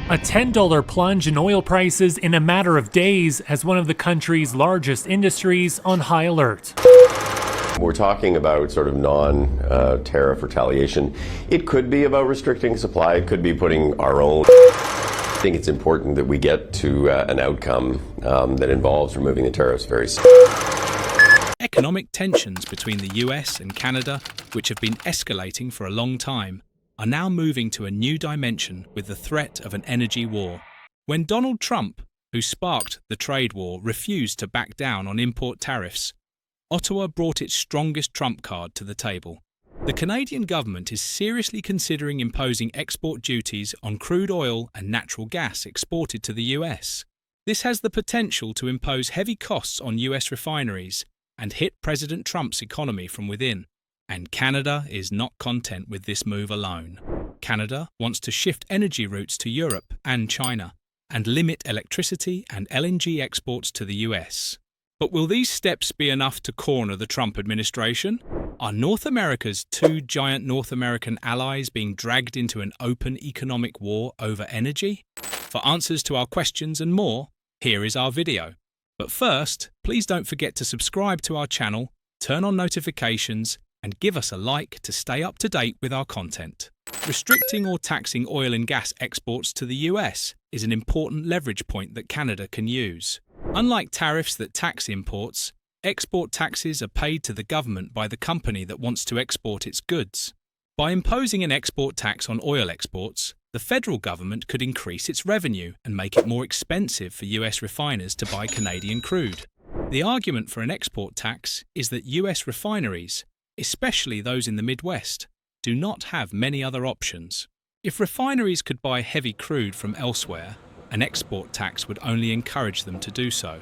A $10 plunge in oil prices in a matter of days has one of the country's largest industries on high alert. We're talking about sort of non-tariff retaliation. It could be about restricting supply. It could be putting our own. I think it's important that we get to an outcome that involves removing the tariffs very soon. Economic tensions between the US and Canada, which have been escalating for a long time, are now moving to a new dimension with the threat of an energy war. When Donald Trump, who sparked the trade war, refused to back down on import tariffs, Ottawa brought its strongest trump card to the table. The Canadian government is seriously considering imposing export duties on crude oil and natural gas exported to the US. This has the potential to impose heavy costs on US refineries and hit President Trump's economy from within. And Canada is not content with this move alone. Canada wants to shift energy routes to Europe and China and limit electricity and LNG exports to the US. But will these steps be enough to corner the Trump administration? Are North America's two giant North American allies being dragged into an open economic war over energy? For answers to our questions and more, here is our video. But first, please don't forget to subscribe to our channel, turn on notifications, and give us a like to stay up to date with our content. Restricting or taxing oil and gas exports to the US is an important leverage point that Canada can use. Unlike tariffs that tax imports, export taxes are paid to the government by the company that wants to export its goods. By imposing an export tax on oil exports, the federal government could increase its revenue and make it more expensive for US refiners to buy Canadian crude. The argument for an export tax is that US refineries, especially those in the Midwest, do not have many other options. If refineries could buy heavy crude from elsewhere, an export tax would only encourage them to do so.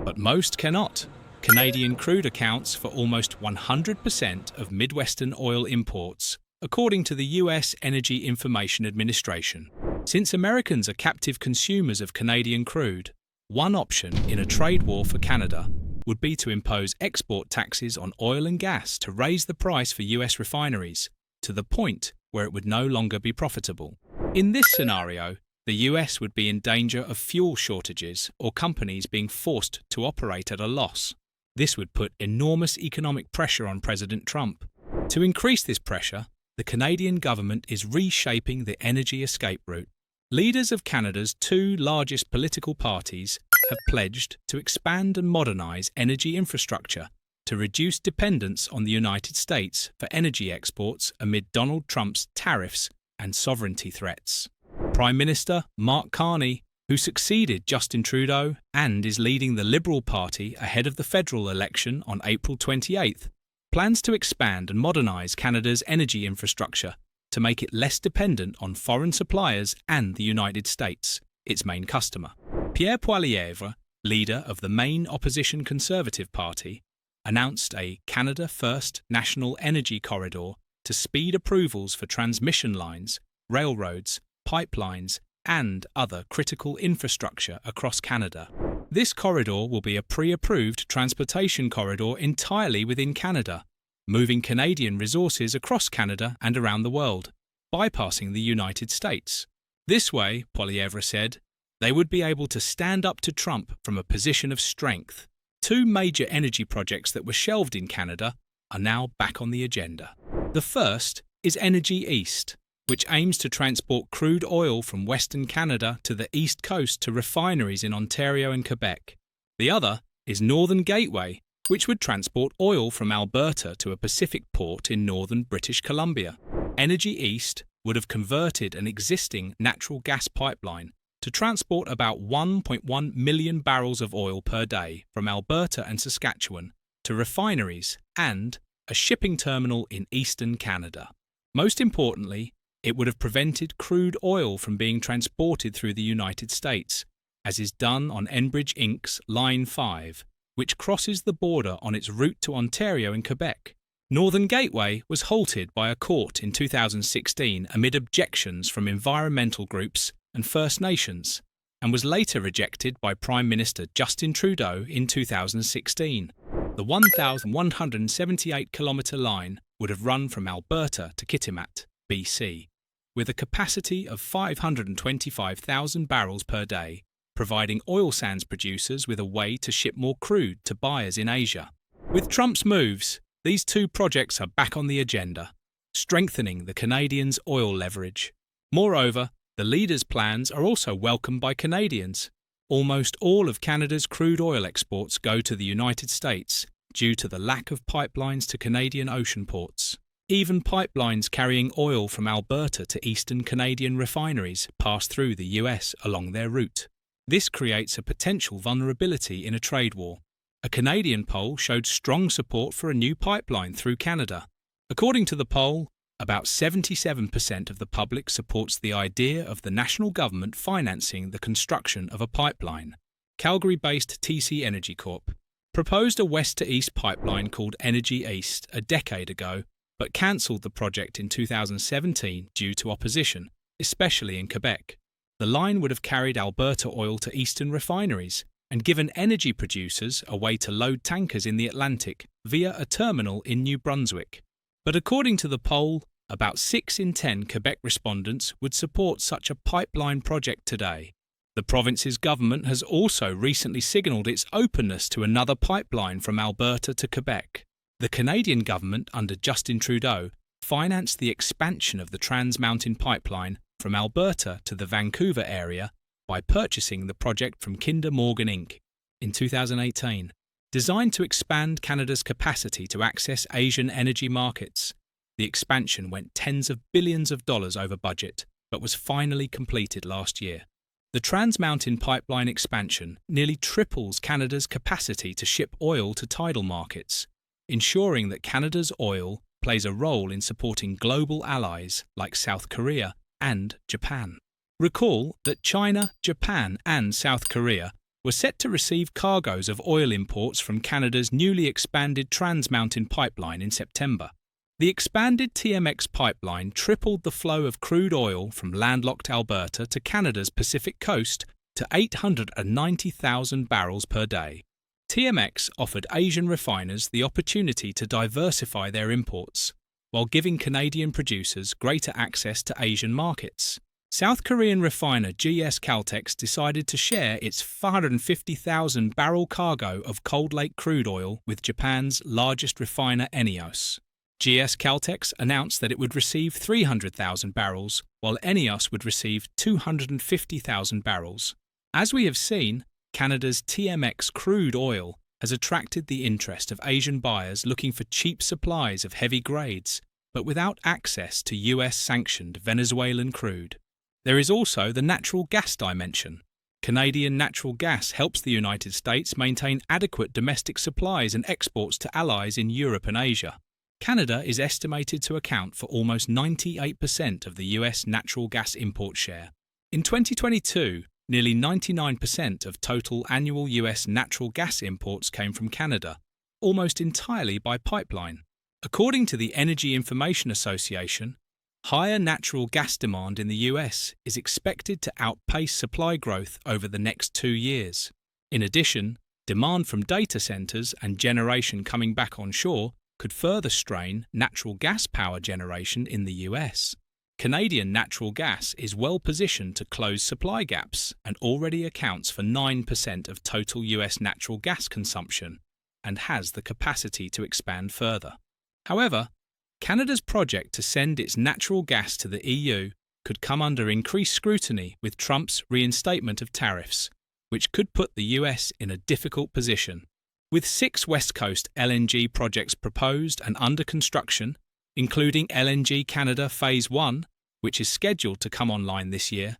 But most cannot. Canadian crude accounts for almost 100% of Midwestern oil imports, according to the U.S. Energy Information Administration. Since Americans are captive consumers of Canadian crude, one option in a trade war for Canada would be to impose export taxes on oil and gas to raise the price for US refineries to the point where it would no longer be profitable. In this scenario, the US would be in danger of fuel shortages or companies being forced to operate at a loss. This would put enormous economic pressure on President Trump. To increase this pressure, the Canadian government is reshaping the energy escape route. Leaders of Canada's two largest political parties have pledged to expand and modernize energy infrastructure to reduce dependence on the United States for energy exports amid Donald Trump's tariffs and sovereignty threats. Prime Minister Mark Carney, who succeeded Justin Trudeau and is leading the Liberal Party ahead of the federal election on April 28th, plans to expand and modernize Canada's energy infrastructure to make it less dependent on foreign suppliers and the United States, its main customer. Pierre Poilievre, leader of the main opposition Conservative Party, announced a Canada First National Energy Corridor to speed approvals for transmission lines, railroads, pipelines, and other critical infrastructure across Canada. This corridor will be a pre-approved transportation corridor entirely within Canada, moving Canadian resources across Canada and around the world, bypassing the United States. This way, Poilievre said, they would be able to stand up to Trump from a position of strength. Two major energy projects that were shelved in Canada are now back on the agenda. The first is Energy East, which aims to transport crude oil from Western Canada to the East Coast to refineries in Ontario and Quebec. The other is Northern Gateway, which would transport oil from Alberta to a Pacific port in northern British Columbia. Energy East would have converted an existing natural gas pipeline to transport about 1.1 million barrels of oil per day from Alberta and Saskatchewan to refineries and a shipping terminal in eastern Canada. Most importantly, it would have prevented crude oil from being transported through the United States, as is done on Enbridge Inc.'s Line 5, which crosses the border on its route to Ontario and Quebec. Northern Gateway was halted by a court in 2016 amid objections from environmental groups and First Nations, and was later rejected by Prime Minister Justin Trudeau in 2016. The 1,178-kilometre line would have run from Alberta to Kitimat, BC. with a capacity of 525,000 barrels per day, providing oil sands producers with a way to ship more crude to buyers in Asia. With Trump's moves, these two projects are back on the agenda, strengthening the Canadians' oil leverage. Moreover, the leaders' plans are also welcomed by Canadians. Almost all of Canada's crude oil exports go to the United States due to the lack of pipelines to Canadian ocean ports. Even pipelines carrying oil from Alberta to eastern Canadian refineries pass through the US along their route. This creates a potential vulnerability in a trade war. A Canadian poll showed strong support for a new pipeline through Canada. According to the poll, about 77% of the public supports the idea of the national government financing the construction of a pipeline. Calgary-based TC Energy Corp proposed a west-to-east pipeline called Energy East a decade ago, but cancelled the project in 2017 due to opposition, especially in Quebec. The line would have carried Alberta oil to eastern refineries and given energy producers a way to load tankers in the Atlantic via a terminal in New Brunswick. But according to the poll, about 6 in 10 Quebec respondents would support such a pipeline project today. The province's government has also recently signalled its openness to another pipeline from Alberta to Quebec. The Canadian government, under Justin Trudeau, financed the expansion of the Trans Mountain Pipeline from Alberta to the Vancouver area by purchasing the project from Kinder Morgan Inc. in 2018. Designed to expand Canada's capacity to access Asian energy markets, the expansion went tens of billions of dollars over budget, but was finally completed last year. The Trans Mountain Pipeline expansion nearly triples Canada's capacity to ship oil to tidal markets, ensuring that Canada's oil plays a role in supporting global allies like South Korea and Japan. Recall that China, Japan, and South Korea were set to receive cargoes of oil imports from Canada's newly expanded Trans Mountain Pipeline in September. The expanded TMX pipeline tripled the flow of crude oil from landlocked Alberta to Canada's Pacific coast to 890,000 barrels per day. TMX offered Asian refiners the opportunity to diversify their imports, while giving Canadian producers greater access to Asian markets. South Korean refiner U.S Caltex decided to share its 450,000 barrel cargo of Cold Lake crude oil with Japan's largest refiner Enios. U.S Caltex announced that it would receive 300,000 barrels, while Enios would receive 250,000 barrels. As we have seen, Canada's TMX crude oil has attracted the interest of Asian buyers looking for cheap supplies of heavy grades, but without access to US-sanctioned Venezuelan crude. There is also the natural gas dimension. Canadian natural gas helps the United States maintain adequate domestic supplies and exports to allies in Europe and Asia. Canada is estimated to account for almost 98% of the US natural gas import share. In 2022, nearly 99% of total annual US natural gas imports came from Canada, almost entirely by pipeline. According to the Energy Information Association, higher natural gas demand in the US is expected to outpace supply growth over the next 2 years. In addition, demand from data centers and generation coming back onshore could further strain natural gas power generation in the US. Canadian natural gas is well positioned to close supply gaps and already accounts for 9% of total US natural gas consumption and has the capacity to expand further. However, Canada's project to send its natural gas to the EU could come under increased scrutiny with Trump's reinstatement of tariffs, which could put the US in a difficult position. With 6 West Coast LNG projects proposed and under construction, including LNG Canada Phase 1, which is scheduled to come online this year,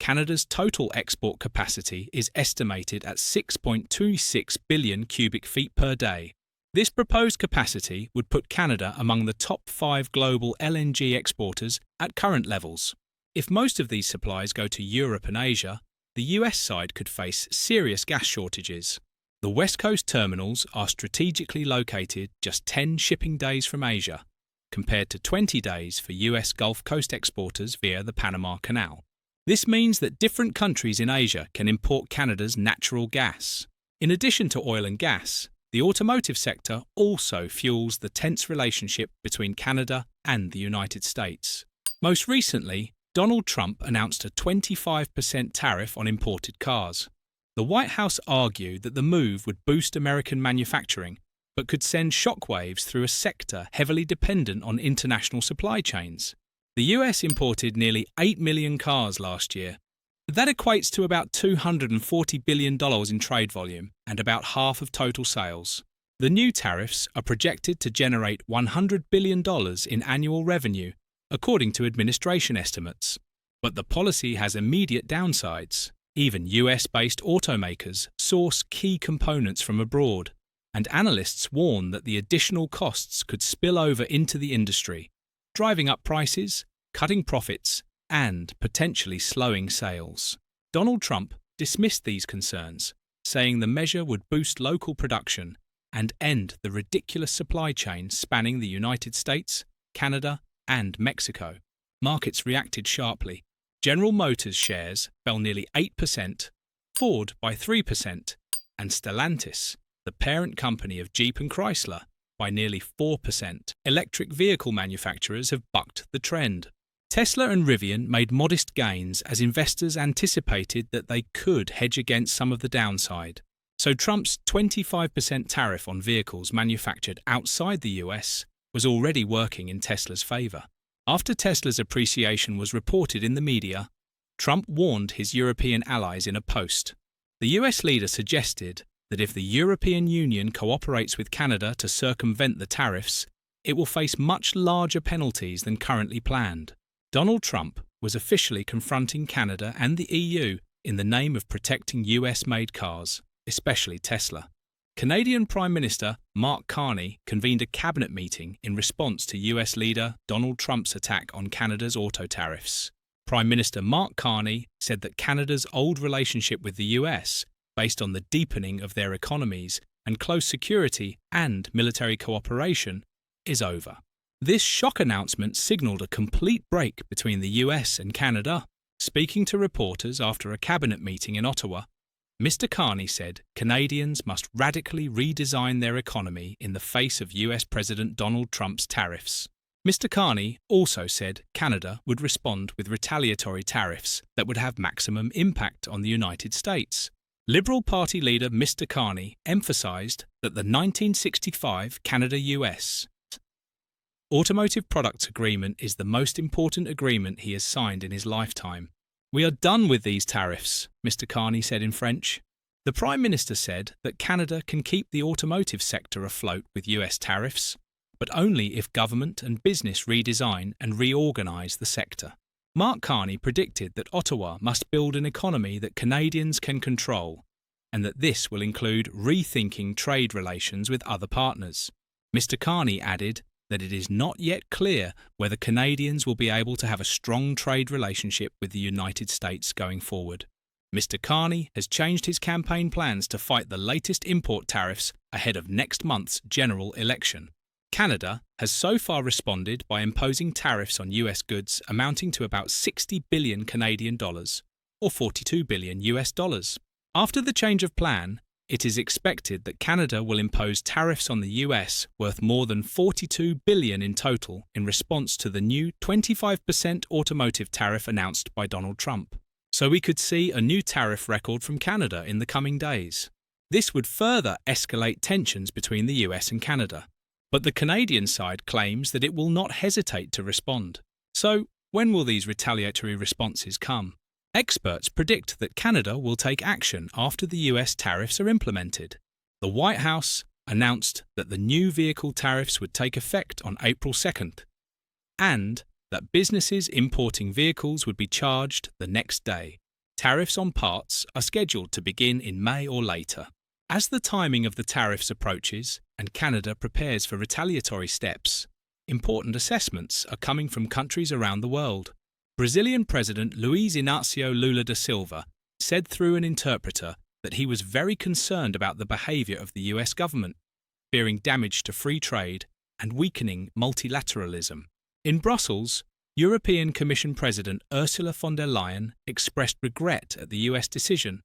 Canada's total export capacity is estimated at 6.26 billion cubic feet per day. This proposed capacity would put Canada among the top 5 global LNG exporters at current levels. If most of these supplies go to Europe and Asia, the US side could face serious gas shortages. The West Coast terminals are strategically located just 10 shipping days from Asia, compared to 20 days for US Gulf Coast exporters via the Panama Canal. This means that different countries in Asia can import Canada's natural gas. In addition to oil and gas, the automotive sector also fuels the tense relationship between Canada and the United States. Most recently, Donald Trump announced a 25% tariff on imported cars. The White House argued that the move would boost American manufacturing, but could send shockwaves through a sector heavily dependent on international supply chains. The US imported nearly 8 million cars last year. That equates to about $240 billion in trade volume and about half of total sales. The new tariffs are projected to generate $100 billion in annual revenue, according to administration estimates. But the policy has immediate downsides. Even US-based automakers source key components from abroad, and analysts warn that the additional costs could spill over into the industry, driving up prices, cutting profits, and potentially slowing sales. Donald Trump dismissed these concerns, saying the measure would boost local production and end the ridiculous supply chain spanning the United States, Canada, and Mexico. Markets reacted sharply. General Motors shares fell nearly 8%, Ford by 3%, and Stellantis, the parent company of Jeep and Chrysler, by nearly 4%. Electric vehicle manufacturers have bucked the trend. Tesla and Rivian made modest gains as investors anticipated that they could hedge against some of the downside. So Trump's 25% tariff on vehicles manufactured outside the US was already working in Tesla's favor. After Tesla's appreciation was reported in the media, Trump warned his European allies in a post. The US leader suggested that if the European Union cooperates with Canada to circumvent the tariffs, it will face much larger penalties than currently planned. Donald Trump was officially confronting Canada and the EU in the name of protecting US-made cars, especially Tesla. Canadian Prime Minister Mark Carney convened a cabinet meeting in response to US leader Donald Trump's attack on Canada's auto tariffs. Prime Minister Mark Carney said that Canada's old relationship with the US, based on the deepening of their economies and close security and military cooperation, is over. This shock announcement signalled a complete break between the US and Canada. Speaking to reporters after a cabinet meeting in Ottawa, Mr. Carney said Canadians must radically redesign their economy in the face of US President Donald Trump's tariffs. Mr. Carney also said Canada would respond with retaliatory tariffs that would have maximum impact on the United States. Liberal Party leader Mr. Carney emphasized that the 1965 Canada-US Automotive Products Agreement is the most important agreement he has signed in his lifetime. "We are done with these tariffs," Mr. Carney said in French. The Prime Minister said that Canada can keep the automotive sector afloat with US tariffs, but only if government and business redesign and reorganise the sector. Mark Carney predicted that Ottawa must build an economy that Canadians can control, and that this will include rethinking trade relations with other partners. Mr. Carney added that it is not yet clear whether Canadians will be able to have a strong trade relationship with the United States going forward. Mr. Carney has changed his campaign plans to fight the latest import tariffs ahead of next month's general election. Canada has so far responded by imposing tariffs on US goods amounting to about 60 billion Canadian dollars, or 42 billion US dollars. After the change of plan, it is expected that Canada will impose tariffs on the US worth more than 42 billion in total in response to the new 25% automotive tariff announced by Donald Trump. So we could see a new tariff record from Canada in the coming days. This would further escalate tensions between the US and Canada. But the Canadian side claims that it will not hesitate to respond. So when will these retaliatory responses come? Experts predict that Canada will take action after the US tariffs are implemented. The White House announced that the new vehicle tariffs would take effect on April 2nd, and that businesses importing vehicles would be charged the next day. Tariffs on parts are scheduled to begin in May or later. As the timing of the tariffs approaches and Canada prepares for retaliatory steps, important assessments are coming from countries around the world. Brazilian President Luiz Inácio Lula da Silva said through an interpreter that he was very concerned about the behaviour of the US government, fearing damage to free trade and weakening multilateralism. In Brussels, European Commission President Ursula von der Leyen expressed regret at the US decision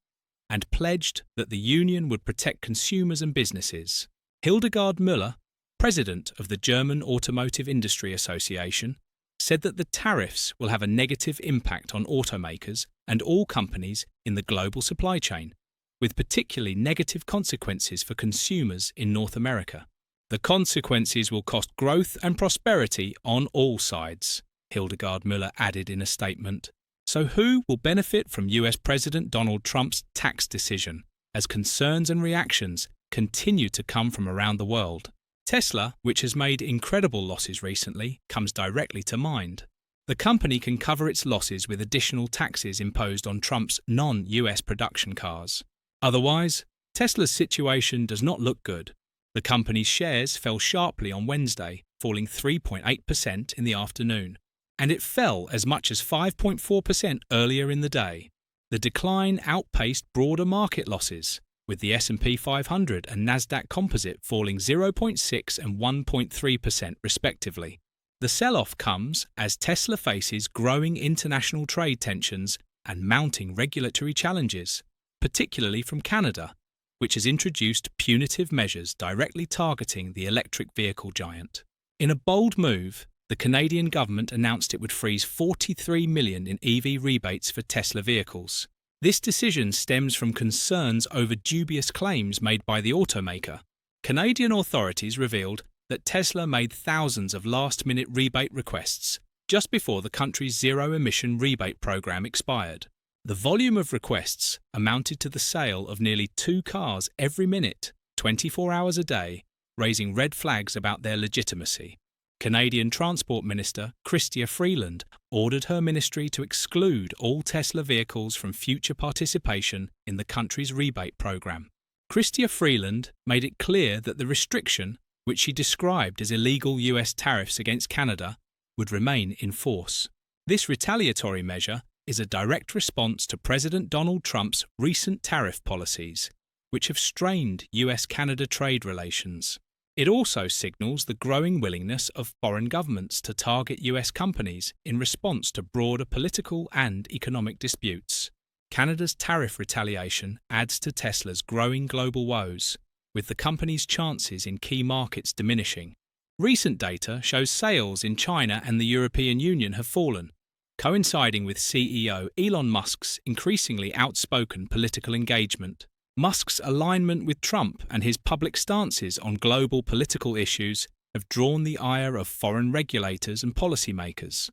and pledged that the Union would protect consumers and businesses. Hildegard Müller, president of the German Automotive Industry Association, said that the tariffs will have a negative impact on automakers and all companies in the global supply chain, with particularly negative consequences for consumers in North America. The consequences will cost growth and prosperity on all sides, Hildegard Müller added in a statement. So who will benefit from US President Donald Trump's tax decision as concerns and reactions continue to come from around the world? Tesla, which has made incredible losses recently, comes directly to mind. The company can cover its losses with additional taxes imposed on Trump's non-US production cars. Otherwise, Tesla's situation does not look good. The company's shares fell sharply on Wednesday, falling 3.8% in the afternoon, and it fell as much as 5.4% earlier in the day. The decline outpaced broader market losses, with the S&P 500 and Nasdaq Composite falling 0.6% and 1.3% respectively. The sell-off comes as Tesla faces growing international trade tensions and mounting regulatory challenges, particularly from Canada, which has introduced punitive measures directly targeting the electric vehicle giant. In a bold move, the Canadian government announced it would freeze $43 million in EV rebates for Tesla vehicles. This decision stems from concerns over dubious claims made by the automaker. Canadian authorities revealed that Tesla made thousands of last-minute rebate requests just before the country's zero-emission rebate program expired. The volume of requests amounted to the sale of nearly 2 cars every minute, 24 hours a day, raising red flags about their legitimacy. Canadian Transport Minister Chrystia Freeland ordered her ministry to exclude all Tesla vehicles from future participation in the country's rebate program. Chrystia Freeland made it clear that the restriction, which she described as illegal US tariffs against Canada, would remain in force. This retaliatory measure is a direct response to President Donald Trump's recent tariff policies, which have strained US-Canada trade relations. It also signals the growing willingness of foreign governments to target US companies in response to broader political and economic disputes. Canada's tariff retaliation adds to Tesla's growing global woes, with the company's chances in key markets diminishing. Recent data shows sales in China and the European Union have fallen, coinciding with CEO Elon Musk's increasingly outspoken political engagement. Musk's alignment with Trump and his public stances on global political issues have drawn the ire of foreign regulators and policymakers.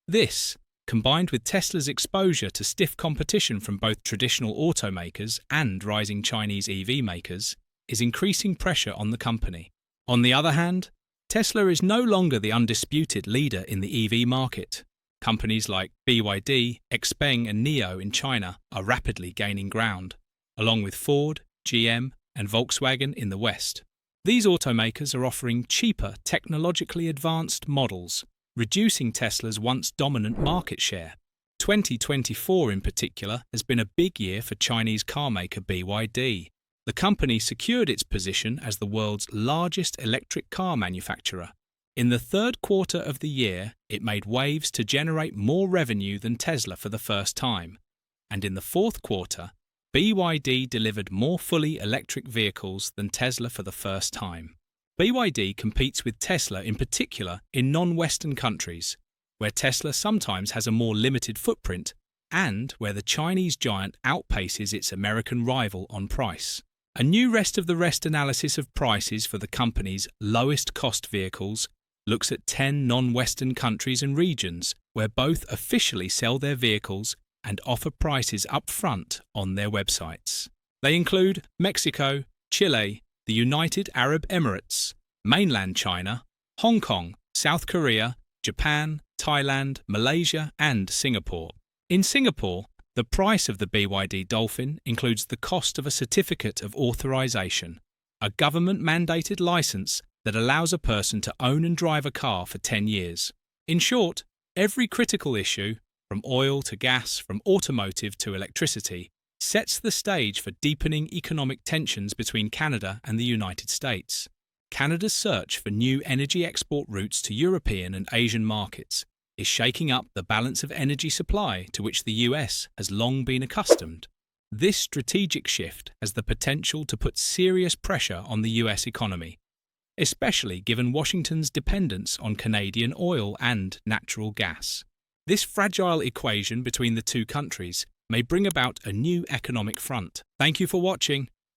This, combined with Tesla's exposure to stiff competition from both traditional automakers and rising Chinese EV makers, is increasing pressure on the company. On the other hand, Tesla is no longer the undisputed leader in the EV market. Companies like BYD, XPeng and NIO in China are rapidly gaining ground, along with Ford, GM and Volkswagen in the West. These automakers are offering cheaper, technologically advanced models, reducing Tesla's once dominant market share. 2024 in particular has been a big year for Chinese carmaker BYD. The company secured its position as the world's largest electric car manufacturer. In the third quarter of the year, it made waves to generate more revenue than Tesla for the first time. And in the fourth quarter, BYD delivered more fully electric vehicles than Tesla for the first time. BYD competes with Tesla in particular in non-Western countries, where Tesla sometimes has a more limited footprint and where the Chinese giant outpaces its American rival on price. A new rest of the rest analysis of prices for the company's lowest cost vehicles looks at 10 non-Western countries and regions where both officially sell their vehicles and offer prices up front on their websites. They include Mexico, Chile, the United Arab Emirates, mainland China, Hong Kong, South Korea, Japan, Thailand, Malaysia, and Singapore. In Singapore, the price of the BYD Dolphin includes the cost of a certificate of authorization, a government-mandated license that allows a person to own and drive a car for 10 years. In short, every critical issue, from oil to gas, from automotive to electricity, sets the stage for deepening economic tensions between Canada and the United States. Canada's search for new energy export routes to European and Asian markets is shaking up the balance of energy supply to which the US has long been accustomed. This strategic shift has the potential to put serious pressure on the US economy, especially given Washington's dependence on Canadian oil and natural gas. This fragile equation between the two countries may bring about a new economic front. Thank you for watching.